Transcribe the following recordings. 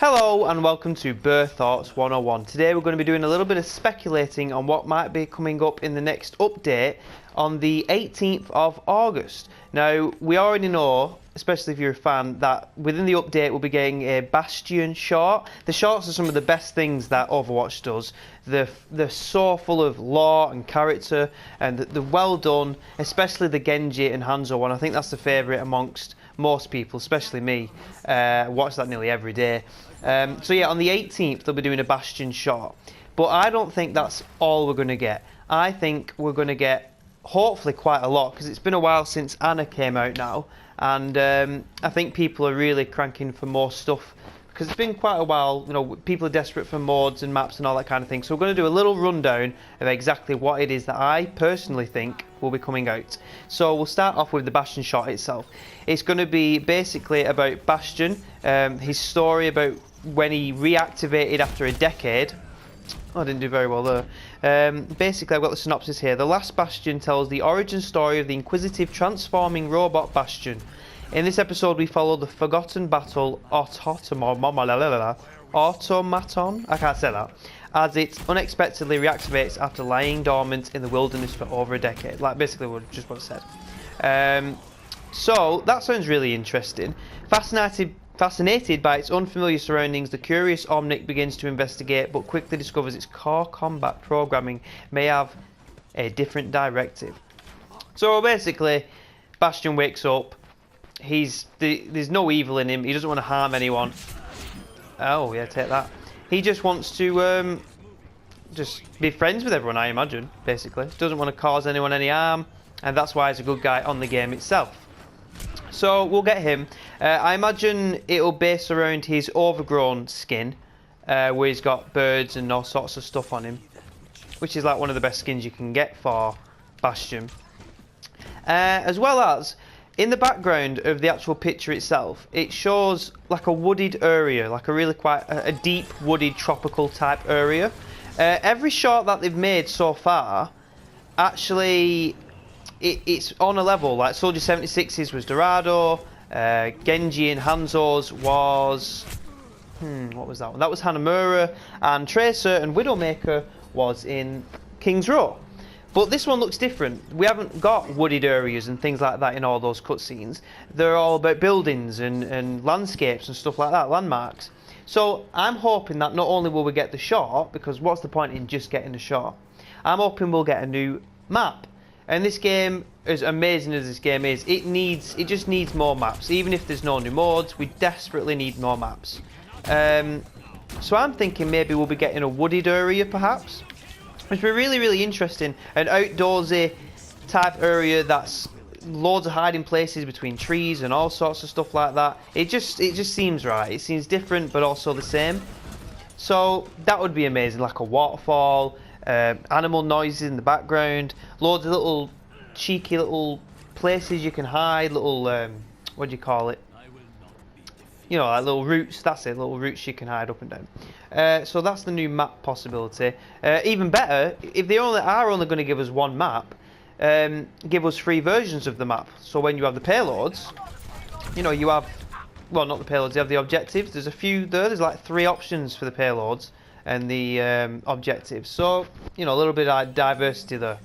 Hello and welcome to Birth Thoughts 101. Today we're going to be doing a little bit of speculating on what might be coming up in the next update on the 18th of August. Now, we already know, especially if you're a fan, that within the update we'll be getting a Bastion short. The shorts are some of the best things that Overwatch does. They're so full of lore and character, and they're well done, especially the Genji and Hanzo one. I think that's the favourite amongst most people, especially me. Watch that nearly every day. So yeah, on the 18th they'll be doing a Bastion short. But I don't think that's all we're going to get. I think we're going to get, hopefully, quite a lot, because it's been a while since Anna came out now. And I think people are really cranking for more stuff, because it's been quite a while. You know, people are desperate for mods and maps and all that kind of thing. So we're going to do a little rundown of exactly what it is that I personally think will be coming out. So we'll start off with the Bastion shot itself. It's going to be basically about Bastion, his story about when he reactivated after a decade. I didn't do very well there. Basically, I've got the synopsis here. The last Bastion tells the origin story of the inquisitive transforming robot Bastion. In this episode, we follow the forgotten battle Automaton, I can't say that, as it unexpectedly reactivates after lying dormant in the wilderness for over a decade. Like basically just what it said. So that sounds really interesting. Fascinated by its unfamiliar surroundings, the curious Omnic begins to investigate, but quickly discovers its core combat programming may have a different directive. So basically, Bastion wakes up. There's no evil in him. He doesn't want to harm anyone. Oh yeah, take that. He just wants to just be friends with everyone, I imagine. Basically, doesn't want to cause anyone any harm, and that's why he's a good guy on the game itself. So we'll get him. I imagine it'll base around his overgrown skin, where he's got birds and all sorts of stuff on him, which is like one of the best skins you can get for Bastion. As well as, in the background of the actual picture itself, it shows like a wooded area, like a really quite a deep wooded tropical type area. Every shot that they've made so far, actually, it's on a level. Like Soldier 76's was Dorado, Genji and Hanzo's was what was that one? That was Hanamura, and Tracer and Widowmaker was in King's Row. But this one looks different. We haven't got wooded areas and things like that in all those cutscenes. They're all about buildings and landscapes and stuff like that, landmarks. So I'm hoping that not only will we get the shot, because what's the point in just getting the shot? I'm hoping we'll get a new map. And this game, as amazing as this game is, it just needs more maps. Even if there's no new mods, we desperately need more maps. So I'm thinking maybe we'll be getting a wooded area, perhaps, which would be really, really interesting. An outdoorsy type area that's loads of hiding places between trees and all sorts of stuff like that. It just seems right. It seems different, but also the same. So that would be amazing, like a waterfall. Animal noises in the background, loads of little cheeky little places you can hide, little what do you call it? You know, like little routes. That's it, little routes you can hide up and down. So that's the new map possibility. Even better, if they are only going to give us one map, give us 3 versions of the map. So when you have the payloads, you know, you have, well, not the payloads, you have the objectives. There's a few there. There's like 3 options for the payloads and the objectives, so you know, a little bit of diversity there,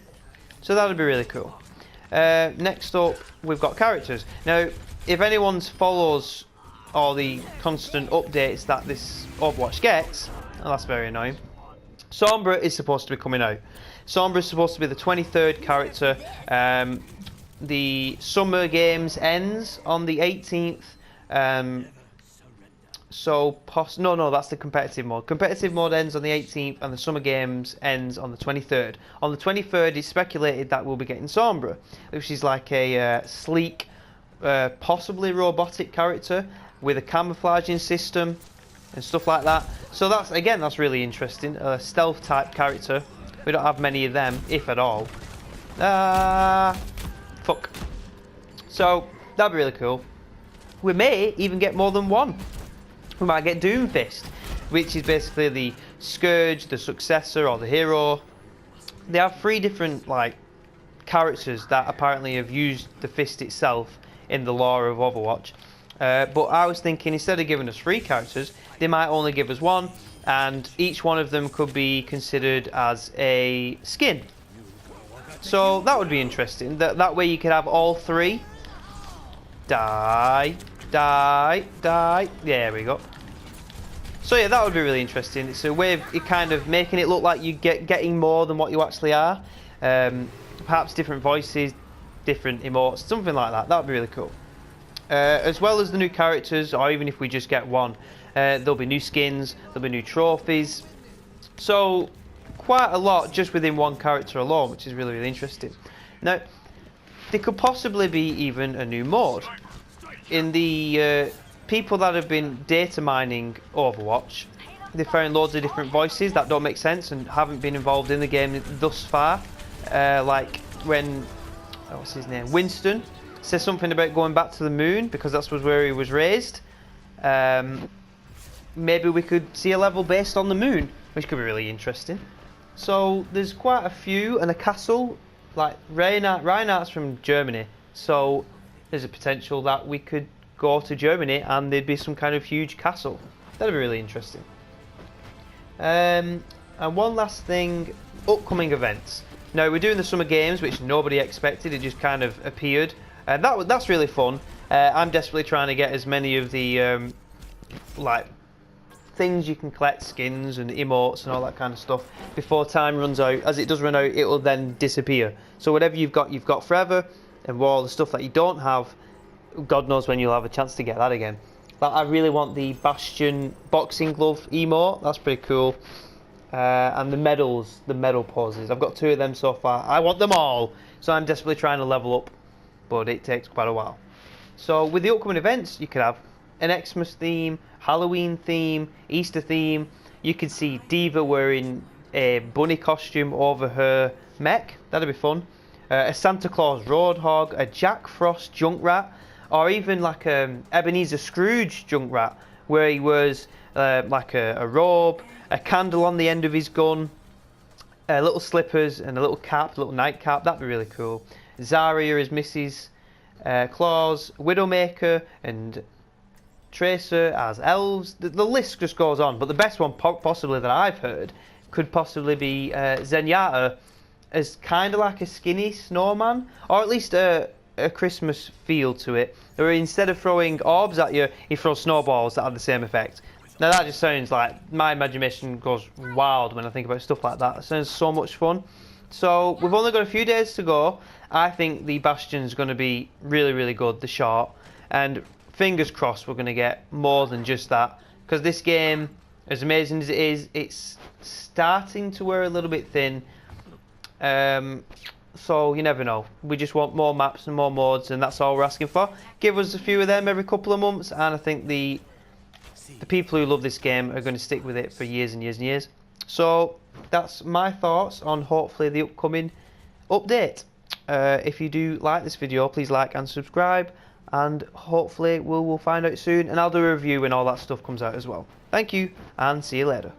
so that would be really cool. Next up, we've got characters. Now, if anyone follows all the constant updates that this Overwatch gets, and that's very annoying, Sombra is supposed to be coming out. Sombra is supposed to be the 23rd character. The summer games ends on the 18th. No, that's the competitive mode. Competitive mode ends on the 18th and the Summer Games ends on the 23rd. On the 23rd, it's speculated that we'll be getting Sombra, which is like a sleek, possibly robotic character with a camouflaging system and stuff like that. So that's really interesting. A stealth type character. We don't have many of them, if at all. Fuck. So that'd be really cool. We may even get more than one. We might get Doomfist, which is basically the Scourge, the successor, or the hero. They have 3 different like characters that apparently have used the fist itself in the lore of Overwatch. But I was thinking instead of giving us 3 characters, they might only give us 1, and each one of them could be considered as a skin. So that would be interesting. That way you could have all 3. Die. There we go. So yeah, that would be really interesting. It's a way of kind of making it look like you getting more than what you actually are. Perhaps different voices, different emotes, something like that. That would be really cool. As well as the new characters, or even if we just get 1, there'll be new skins, there'll be new trophies. So quite a lot just within 1 character alone, which is really, really interesting. Now, there could possibly be even a new mode. In the people that have been data mining Overwatch, they found loads of different voices that don't make sense and haven't been involved in the game thus far. Like when, what's his name, Winston says something about going back to the moon because that's where he was raised. Maybe we could see a level based on the moon, which could be really interesting. So there's quite a few, and a castle, like Reinhardt's from Germany, so there's a potential that we could go to Germany and there'd be some kind of huge castle. That'd be really interesting. And one last thing, upcoming events. Now we're doing the summer games, which nobody expected, it just kind of appeared. And that's really fun. I'm desperately trying to get as many of the like things you can collect, skins and emotes and all that kind of stuff before time runs out. As it does run out, it will then disappear. So whatever you've got forever, and all the stuff that you don't have, God knows when you'll have a chance to get that again. But I really want the Bastion boxing glove emote. That's pretty cool. And the medals, the medal poses. I've got 2 of them so far. I want them all. So I'm desperately trying to level up, but it takes quite a while. So with the upcoming events, you could have an Xmas theme, Halloween theme, Easter theme. You could see Diva wearing a bunny costume over her mech. That'd be fun. A Santa Claus Roadhog, a Jack Frost Junkrat, or even like a Ebenezer Scrooge Junkrat, where he wears like a robe, a candle on the end of his gun, little slippers and a little cap, a little nightcap. That'd be really cool. Zarya as Mrs. Claus, Widowmaker and Tracer as elves. The list just goes on, but the best one possibly that I've heard could possibly be Zenyatta as kind of like a skinny snowman, or at least a Christmas feel to it, where instead of throwing orbs at you, he throws snowballs that have the same effect. Now that just sounds like, my imagination goes wild when I think about stuff like that. It sounds so much fun. So we've only got a few days to go. I think the Bastion's going to be really, really good, the short, and fingers crossed we're going to get more than just that, because this game, as amazing as it is, it's starting to wear a little bit thin. So you never know. We just want more maps and more mods, and that's all we're asking for. Give us a few of them every couple of months, and I think the people who love this game are going to stick with it for years and years and years. So that's my thoughts on hopefully the upcoming update. If you do like this video, please like and subscribe, and hopefully we'll find out soon, and I'll do a review when all that stuff comes out as well. Thank you, and see you later.